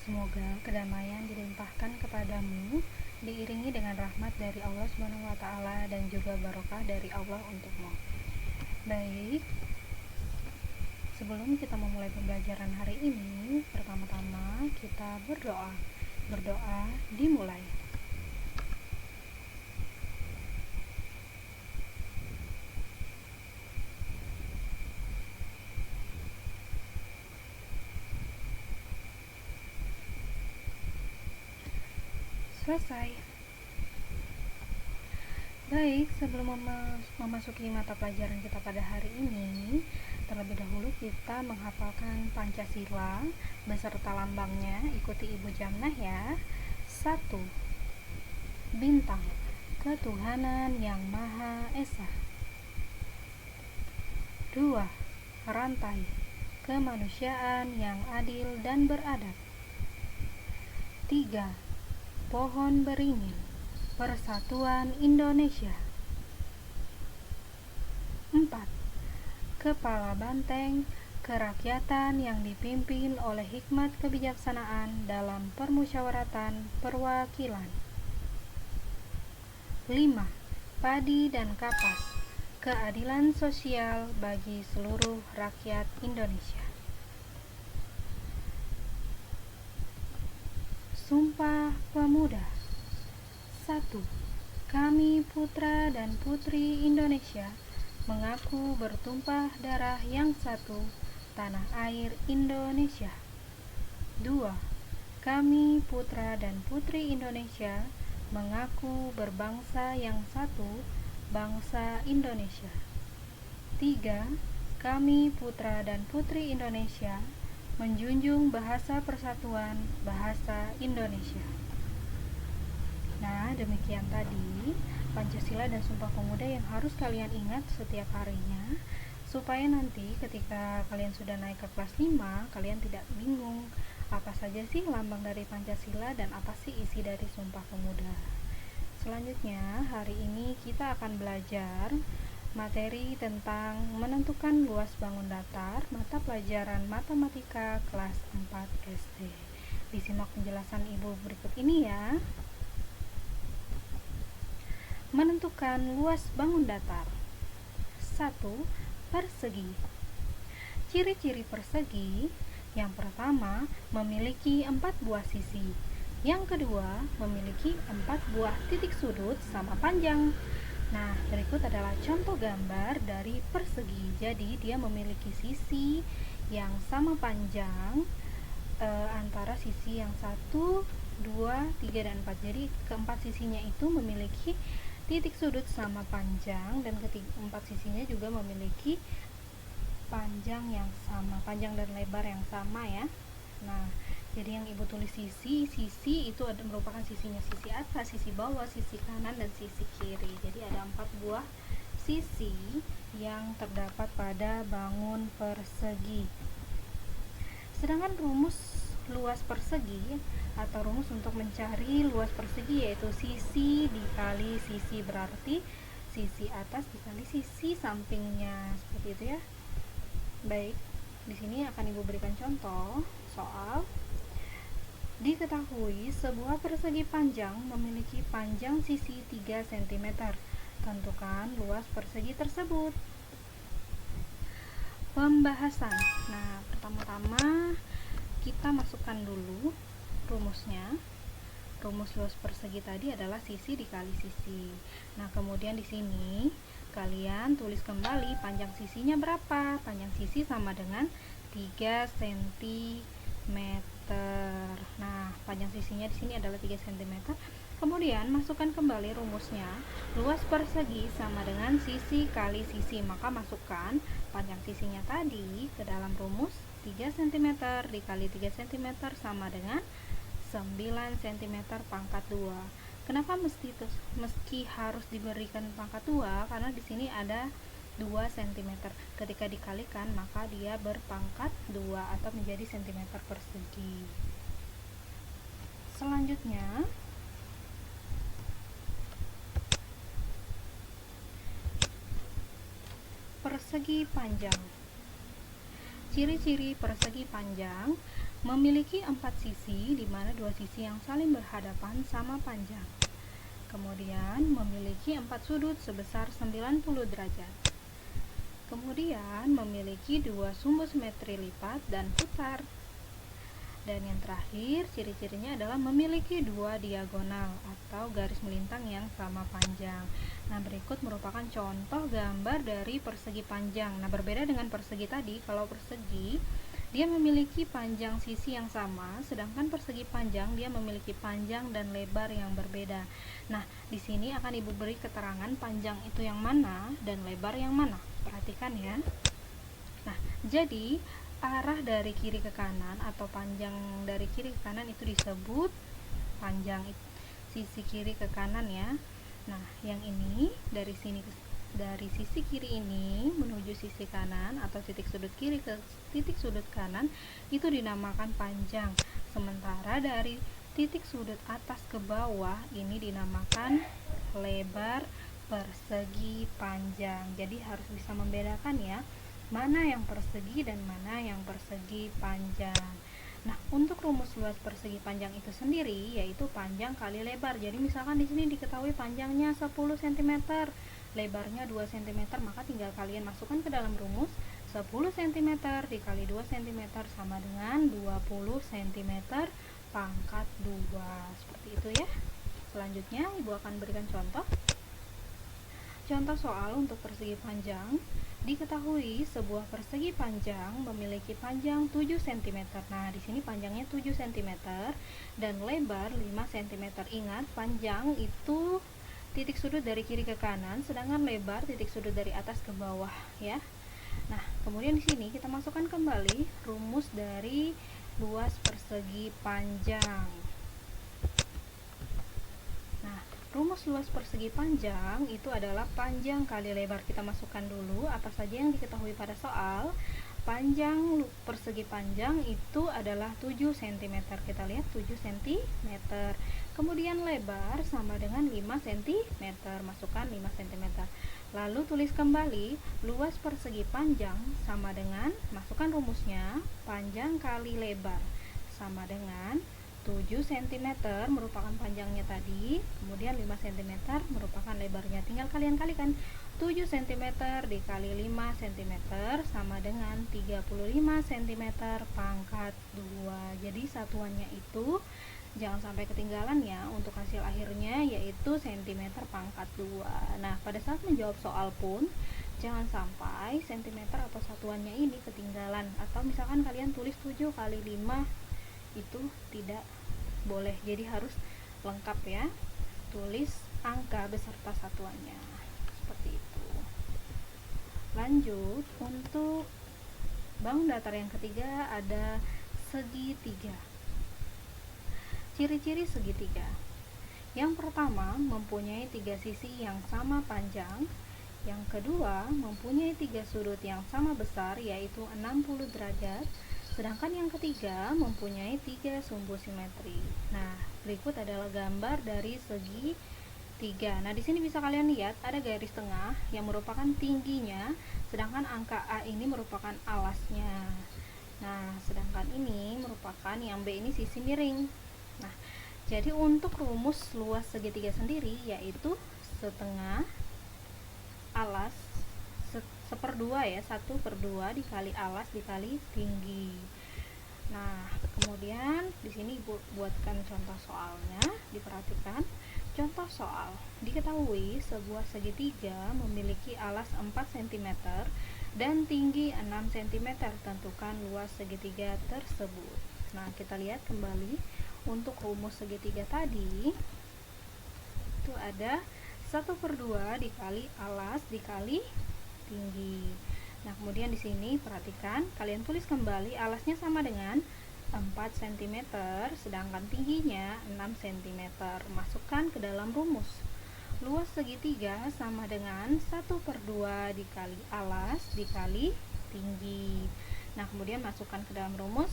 Semoga kedamaian dilimpahkan kepadamu, diiringi dengan rahmat dari Allah Subhanahu wa taala dan juga barokah dari Allah untukmu. Baik, sebelum kita memulai pembelajaran hari ini, pertama-tama kita berdoa. Berdoa dimulai. Selesai. Baik, sebelum memasuki mata pelajaran kita pada hari ini, terlebih dahulu kita menghafalkan Pancasila beserta lambangnya. Ikuti Ibu Jamnah ya. 1. Bintang, ketuhanan yang Maha Esa. 2. Rantai, kemanusiaan yang adil dan beradab. 3. Pohon beringin, Persatuan Indonesia. 4. Kepala banteng, kerakyatan yang dipimpin oleh hikmat kebijaksanaan dalam permusyawaratan perwakilan. 5. Padi dan kapas, keadilan sosial bagi seluruh rakyat Indonesia. Sumpah Pemuda. 1. Kami putra dan putri Indonesia mengaku bertumpah darah yang satu, tanah air Indonesia. 2. Kami putra dan putri Indonesia mengaku berbangsa yang satu, bangsa Indonesia. 3. Kami putra dan putri Indonesia menjunjung bahasa persatuan, bahasa Indonesia. Nah, demikian tadi Pancasila dan Sumpah Pemuda yang harus kalian ingat setiap harinya, supaya nanti ketika kalian sudah naik ke kelas 5, kalian tidak bingung apa saja sih lambang dari Pancasila dan apa sih isi dari Sumpah Pemuda. Selanjutnya, hari ini kita akan belajar materi tentang menentukan luas bangun datar, mata pelajaran matematika kelas 4 SD. Disimak penjelasan Ibu berikut ini ya. Menentukan luas bangun datar. 1. Persegi. Ciri-ciri persegi: yang pertama, memiliki 4 buah sisi. Yang kedua, memiliki 4 buah titik sudut sama panjang. Nah, berikut adalah contoh gambar dari persegi. Jadi, dia memiliki sisi yang sama panjang antara sisi yang 1, 2, 3, dan 4. Jadi, keempat sisinya itu memiliki titik sudut sama panjang, dan keempat sisinya juga memiliki panjang yang sama, panjang dan lebar yang sama ya. Nah, jadi yang Ibu tulis sisi itu merupakan sisinya sisi atas, sisi bawah, sisi kanan, dan sisi kiri. Jadi ada 4 buah sisi yang terdapat pada bangun persegi. Sedangkan rumus luas persegi atau rumus untuk mencari luas persegi yaitu sisi dikali sisi, berarti sisi atas dikali sisi sampingnya, seperti itu ya. Baik, di sini akan Ibu berikan contoh soal. Diketahui sebuah persegi panjang memiliki panjang sisi 3 cm. Tentukan luas persegi tersebut. Pembahasan. Nah, pertama-tama kita masukkan dulu rumusnya. Rumus luas persegi tadi adalah sisi dikali sisi. Nah, kemudian di sini kalian tulis kembali panjang sisinya berapa. Panjang sisi sama dengan 3 cm. Nah, panjang sisinya di sini adalah 3 cm. Kemudian masukkan kembali rumusnya. Luas persegi sama dengan sisi kali sisi. Maka masukkan panjang sisinya tadi ke dalam rumus. 3 cm dikali 3 cm sama dengan 9 cm pangkat 2. Kenapa meski harus diberikan pangkat 2? Karena di sini ada 2 cm. Ketika dikalikan maka dia berpangkat 2 atau menjadi cm persegi. Selanjutnya, persegi panjang. Ciri-ciri persegi panjang: memiliki 4 sisi, di mana 2 sisi yang saling berhadapan sama panjang. Kemudian memiliki 4 sudut sebesar 90 derajat. Kemudian memiliki 2 sumbu simetri lipat dan putar. Dan yang terakhir, ciri-cirinya adalah memiliki 2 diagonal atau garis melintang yang sama panjang. Nah, berikut merupakan contoh gambar dari persegi panjang. Nah, berbeda dengan persegi tadi, kalau persegi dia memiliki panjang sisi yang sama, sedangkan persegi panjang dia memiliki panjang dan lebar yang berbeda. Nah, di sini akan Ibu beri keterangan panjang itu yang mana dan lebar yang mana. Perhatikan ya. Nah, jadi arah dari kiri ke kanan atau panjang dari kiri ke kanan itu disebut panjang sisi kiri ke kanan ya. Nah, yang ini dari sisi kiri ini menuju sisi kanan atau titik sudut kiri ke titik sudut kanan itu dinamakan panjang. Sementara dari titik sudut atas ke bawah ini dinamakan lebar persegi panjang. Jadi harus bisa membedakan ya, mana yang persegi dan mana yang persegi panjang. Nah, untuk rumus luas persegi panjang itu sendiri yaitu panjang kali lebar. Jadi misalkan di sini diketahui panjangnya 10 cm, lebarnya 2 cm, maka tinggal kalian masukkan ke dalam rumus 10 cm dikali 2 cm sama dengan 20 cm pangkat 2. Seperti itu ya. Selanjutnya Ibu akan berikan contoh. Contoh soal untuk persegi panjang. Diketahui sebuah persegi panjang memiliki panjang 7 cm. Nah, di sini panjangnya 7 cm dan lebar 5 cm. Ingat, panjang itu titik sudut dari kiri ke kanan, sedangkan lebar titik sudut dari atas ke bawah ya. Nah, kemudian di sini kita masukkan kembali rumus dari luas persegi panjang. Rumus luas persegi panjang itu adalah panjang kali lebar. Kita masukkan dulu apa saja yang diketahui pada soal. Panjang persegi panjang itu adalah 7 cm. Kita lihat 7 cm. Kemudian lebar sama dengan 5 cm. Masukkan 5 cm. Lalu tulis kembali luas persegi panjang sama dengan, masukkan rumusnya, panjang kali lebar sama dengan 7 cm merupakan panjangnya tadi, kemudian 5 cm merupakan lebarnya. Tinggal kalian kalikan 7 cm dikali 5 cm sama dengan 35 cm pangkat 2. Jadi satuannya itu jangan sampai ketinggalan ya untuk hasil akhirnya, yaitu cm pangkat 2. Nah, pada saat menjawab soal pun jangan sampai cm atau satuannya ini ketinggalan, atau misalkan kalian tulis 7 kali 5 itu tidak boleh, jadi harus lengkap ya, tulis angka beserta satuannya seperti itu. Lanjut, untuk bangun datar yang ketiga ada segitiga. Ciri-ciri segitiga: yang pertama, mempunyai 3 sisi yang sama panjang. Yang kedua, mempunyai 3 sudut yang sama besar, yaitu 60 derajat. Sedangkan yang ketiga mempunyai 3 sumbu simetri. Nah, berikut adalah gambar dari segi tiga. Nah, di sini bisa kalian lihat ada garis tengah yang merupakan tingginya, sedangkan angka A ini merupakan alasnya. Nah, sedangkan ini merupakan yang B ini sisi miring. Nah, jadi untuk rumus luas segitiga sendiri yaitu setengah alas seperdua ya, 1/2 dikali alas dikali tinggi. Nah, kemudian di sini Ibu buatkan contoh soalnya, diperhatikan. Contoh soal: diketahui sebuah segitiga memiliki alas 4 cm dan tinggi 6 cm. Tentukan luas segitiga tersebut. Nah, kita lihat kembali untuk rumus segitiga tadi itu ada 1/2 dikali alas dikali tinggi. Nah, kemudian di sini perhatikan, kalian tulis kembali alasnya sama dengan 4 cm, sedangkan tingginya 6 cm. Masukkan ke dalam rumus. Luas segitiga sama dengan 1/2 dikali alas dikali tinggi. Nah, kemudian masukkan ke dalam rumus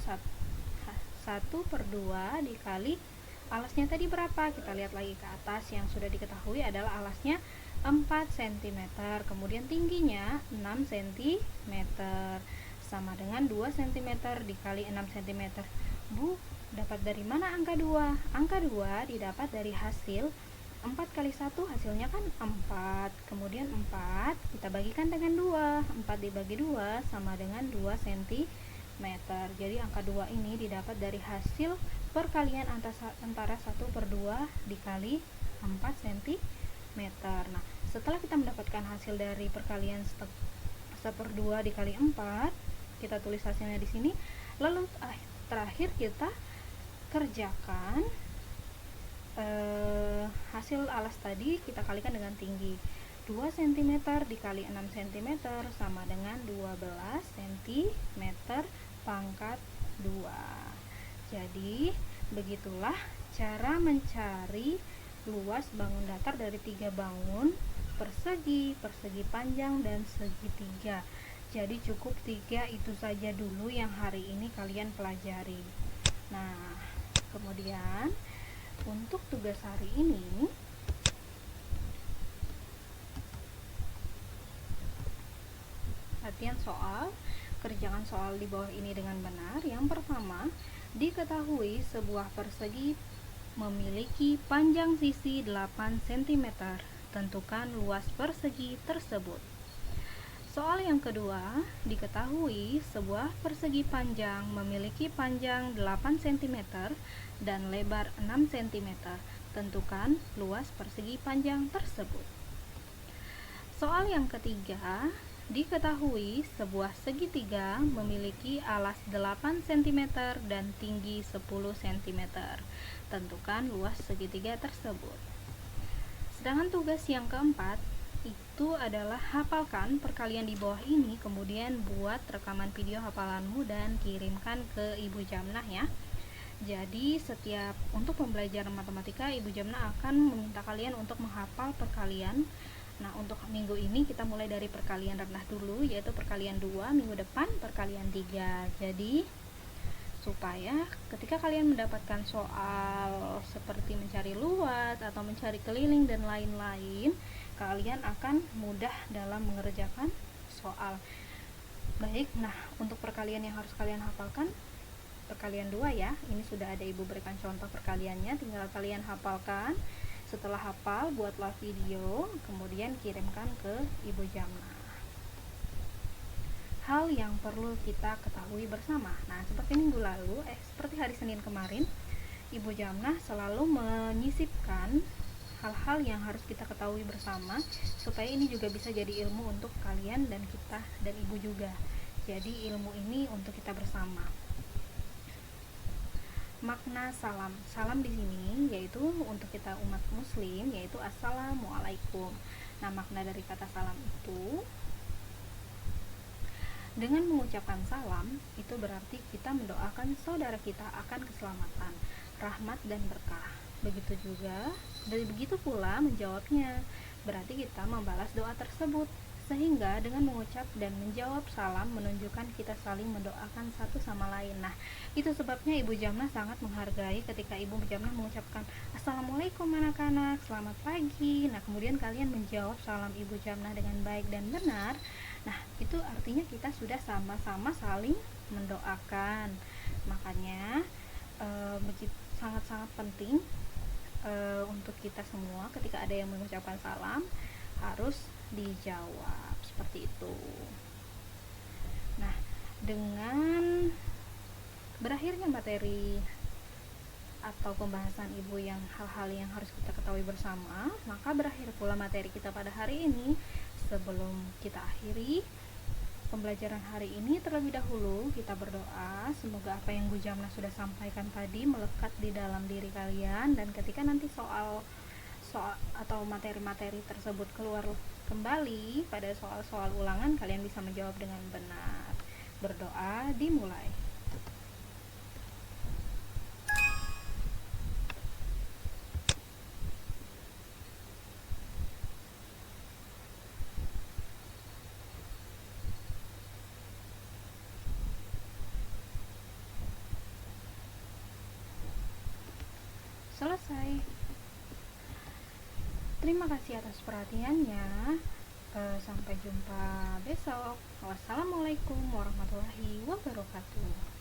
1/2 dikali alasnya tadi berapa? Kita lihat lagi ke atas, yang sudah diketahui adalah alasnya 4 cm, kemudian tingginya 6 cm, sama dengan 2 cm dikali 6 cm. Bu, dapat dari mana angka 2? Angka 2 didapat dari hasil 4 kali 1 hasilnya kan 4. Kemudian 4 kita bagikan dengan 2. 4 dibagi 2 sama dengan 2 cm. Jadi angka 2 ini didapat dari hasil perkalian antara 1 per 2 dikali 4 cm. Nah, setelah kita mendapatkan hasil dari perkalian 1 per 2 dikali 4, kita tulis hasilnya di sini. Lalu terakhir kita kerjakan hasil alas tadi kita kalikan dengan tinggi. 2 cm dikali 6 cm sama dengan 12 cm pangkat 2. Jadi begitulah cara mencari luas bangun datar dari 3 bangun, persegi, persegi panjang, dan segitiga. Jadi cukup 3 itu saja dulu yang hari ini kalian pelajari. Nah, kemudian untuk tugas hari ini latihan soal, kerjakan soal di bawah ini dengan benar. Yang pertama, diketahui sebuah persegi memiliki panjang sisi 8 cm. Tentukan luas persegi tersebut. Soal yang kedua, diketahui sebuah persegi panjang memiliki panjang 8 cm dan lebar 6 cm. Tentukan luas persegi panjang tersebut. Soal yang ketiga, diketahui sebuah segitiga memiliki alas 8 cm dan tinggi 10 cm. Tentukan luas segitiga tersebut. Sedangkan tugas yang keempat itu adalah hafalkan perkalian di bawah ini, kemudian buat rekaman video hafalanmu dan kirimkan ke Ibu Jamnah ya. Jadi untuk pembelajaran matematika, Ibu Jamnah akan meminta kalian untuk menghafal perkalian. Nah, untuk minggu ini kita mulai dari perkalian rendah dulu, yaitu perkalian 2, minggu depan perkalian 3. Jadi supaya ketika kalian mendapatkan soal seperti mencari luas atau mencari keliling dan lain-lain, kalian akan mudah dalam mengerjakan soal. Baik, nah untuk perkalian yang harus kalian hafalkan, perkalian 2 ya. Ini sudah ada Ibu berikan contoh perkaliannya, tinggal kalian hafalkan. Setelah hafal, buatlah video, kemudian kirimkan ke Ibu Jamnah. Hal yang perlu kita ketahui bersama. Nah, seperti minggu lalu, seperti hari Senin kemarin, Ibu Jamnah selalu menyisipkan hal-hal yang harus kita ketahui bersama, supaya ini juga bisa jadi ilmu untuk kalian dan kita dan Ibu juga. Jadi ilmu ini untuk kita bersama. Makna salam. Salam di sini yaitu untuk kita umat muslim, yaitu assalamualaikum. Nah, makna dari kata salam itu, dengan mengucapkan salam, itu berarti kita mendoakan saudara kita akan keselamatan, rahmat dan berkah. Begitu pula menjawabnya, berarti kita membalas doa tersebut. Sehingga dengan mengucap dan menjawab salam menunjukkan kita saling mendoakan satu sama lain. Nah, itu sebabnya Ibu Jamnah sangat menghargai ketika Ibu Jamnah mengucapkan assalamualaikum anak-anak, selamat pagi. Nah, kemudian kalian menjawab salam Ibu Jamnah dengan baik dan benar. Nah, itu artinya kita sudah sama-sama saling mendoakan. Makanya begitu sangat-sangat penting untuk kita semua ketika ada yang mengucapkan salam harus dijawab seperti itu. Nah, dengan berakhirnya materi atau pembahasan Ibu yang hal-hal yang harus kita ketahui bersama, maka berakhir pula materi kita pada hari ini. Sebelum kita akhiri pembelajaran hari ini, terlebih dahulu kita berdoa semoga apa yang Bu Jamnah sudah sampaikan tadi melekat di dalam diri kalian, dan ketika nanti soal atau materi-materi tersebut keluar kembali pada soal-soal ulangan, kalian bisa menjawab dengan benar. Berdoa dimulai. Selesai. Terima kasih atas perhatiannya. Sampai jumpa besok. Wassalamualaikum warahmatullahi wabarakatuh.